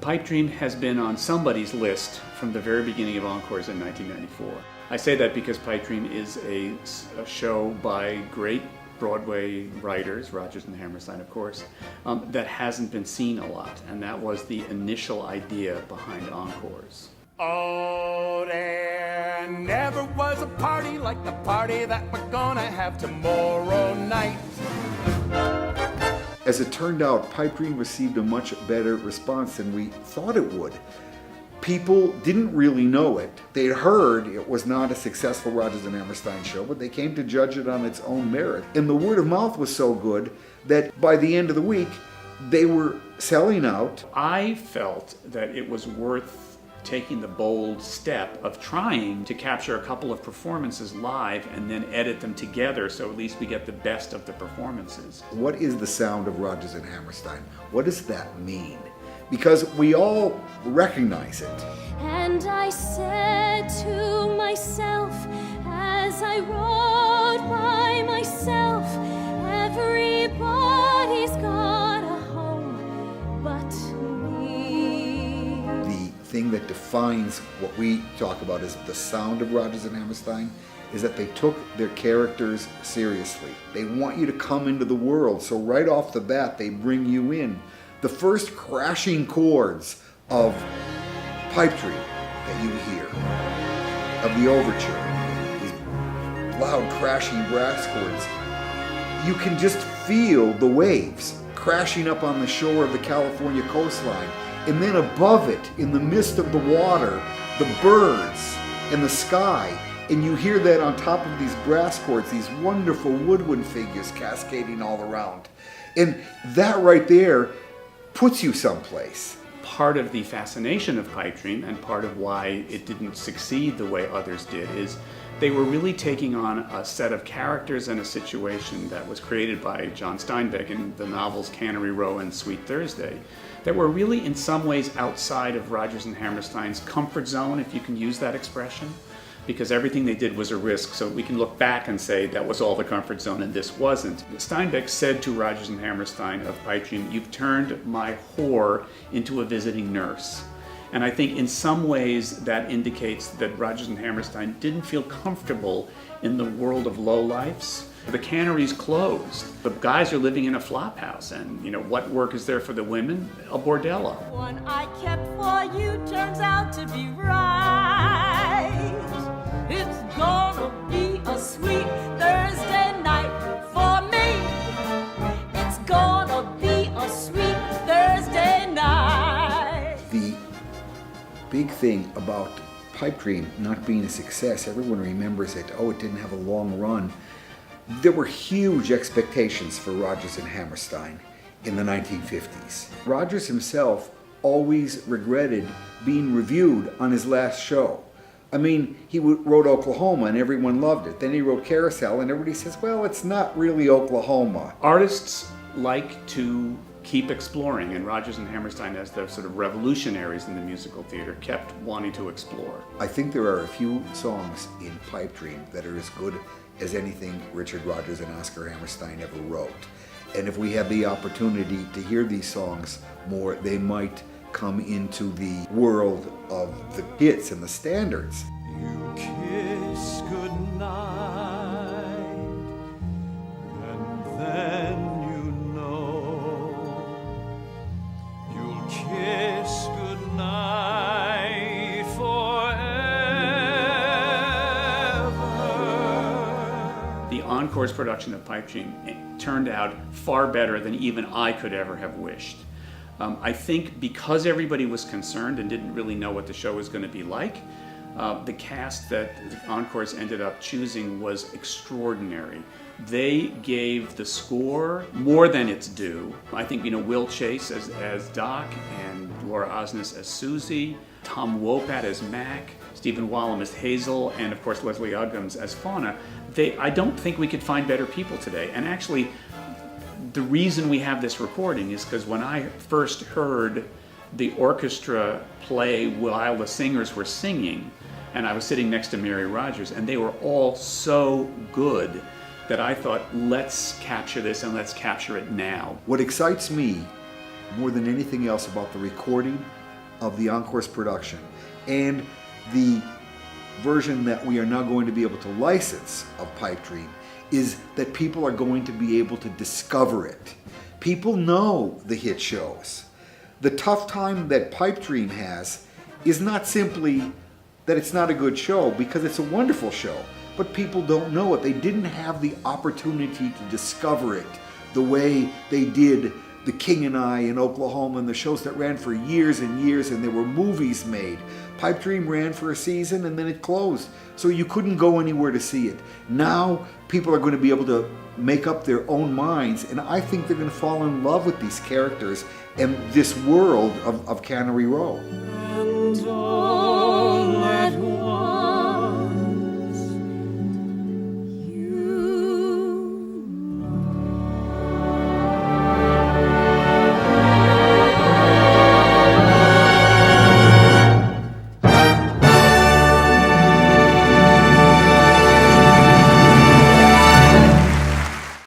Pipe Dream has been on somebody's list from the very beginning of Encores in 1994. I say that because Pipe Dream is a show by great Broadway writers, Rodgers and Hammerstein, of course, that hasn't been seen a lot, and that was the initial idea behind Encores. Oh, there never was a party like the party that we're gonna have tomorrow night. As it turned out, Pipe Dream received a much better response than we thought it would. People didn't really know it. They'd heard it was not a successful Rodgers and Hammerstein show, but they came to judge it on its own merit. And the word of mouth was so good that by the end of the week, they were selling out. I felt that it was worth taking the bold step of trying to capture a couple of performances live and then edit them together so at least we get the best of the performances. What is the sound of Rodgers and Hammerstein? What does that mean? Because we all recognize it. And I said to myself as I rode by myself, everybody's got a home but me. The thing that defines what we talk about as the sound of Rodgers and Hammerstein is that they took their characters seriously. They want you to come into the world, so right off the bat they bring you in. The first crashing chords of Pipe Dream that you hear, of the overture, these loud crashing brass chords, you can just feel the waves crashing up on the shore of the California coastline. And then above it, in the midst of the water, the birds and the sky. And you hear that on top of these brass chords, these wonderful woodwind figures cascading all around. And that right there puts you someplace. Part of the fascination of Pipe Dream and part of why it didn't succeed the way others did is they were really taking on a set of characters and a situation that was created by John Steinbeck in the novels Cannery Row and Sweet Thursday that were really in some ways outside of Rodgers and Hammerstein's comfort zone, if you can use that expression, because everything they did was a risk, so we can look back and say that was all the comfort zone and this wasn't. Steinbeck said to Rodgers and Hammerstein of Pipe Dream, "You've turned my whore into a visiting nurse." And I think in some ways that indicates that Rodgers and Hammerstein didn't feel comfortable in the world of lowlifes. The cannery's closed. The guys are living in a flop house, and what work is there for the women? A bordello. One I kept for you turns out to be right. It's gonna be a sweet Thursday night for me. It's gonna be a sweet Thursday night. The big thing about Pipe Dream not being a success, everyone remembers it. Oh, it didn't have a long run. There were huge expectations for Rodgers and Hammerstein in the 1950s. Rodgers himself always regretted being reviewed on his last show. I mean, he wrote Oklahoma and everyone loved it. Then he wrote Carousel and everybody says, well, it's not really Oklahoma. Artists like to keep exploring, and Rodgers and Hammerstein, as the sort of revolutionaries in the musical theater, kept wanting to explore. I think there are a few songs in Pipe Dream that are as good as anything Richard Rodgers and Oscar Hammerstein ever wrote. And if we have the opportunity to hear these songs more, they might come into the world of the hits and the standards. You kiss goodnight, and then you know you'll kiss goodnight forever. The Encores production of Pipe Dream turned out far better than even I could ever have wished. I think because everybody was concerned and didn't really know what the show was going to be like, the cast that Encores ended up choosing was extraordinary. They gave the score more than its due. I think Will Chase as Doc and Laura Osnes as Susie, Tom Wopat as Mac, Stephen Wallem as Hazel, and of course Leslie Uggams as Fauna. I don't think we could find better people today. And actually, the reason we have this recording is because when I first heard the orchestra play while the singers were singing, and I was sitting next to Mary Rodgers, and they were all so good that I thought, let's capture this and let's capture it now. What excites me more than anything else about the recording of the Encores production and the version that we are now going to be able to license of Pipe Dream is that people are going to be able to discover it. People know the hit shows. The tough time that Pipe Dream has is not simply that it's not a good show, because it's a wonderful show, but people don't know it. They didn't have the opportunity to discover it the way they did The King and I in Oklahoma and the shows that ran for years and years, and there were movies made. Pipe Dream ran for a season and then it closed, so you couldn't go anywhere to see it. Now people are going to be able to make up their own minds, and I think they're going to fall in love with these characters and this world of Cannery Row. And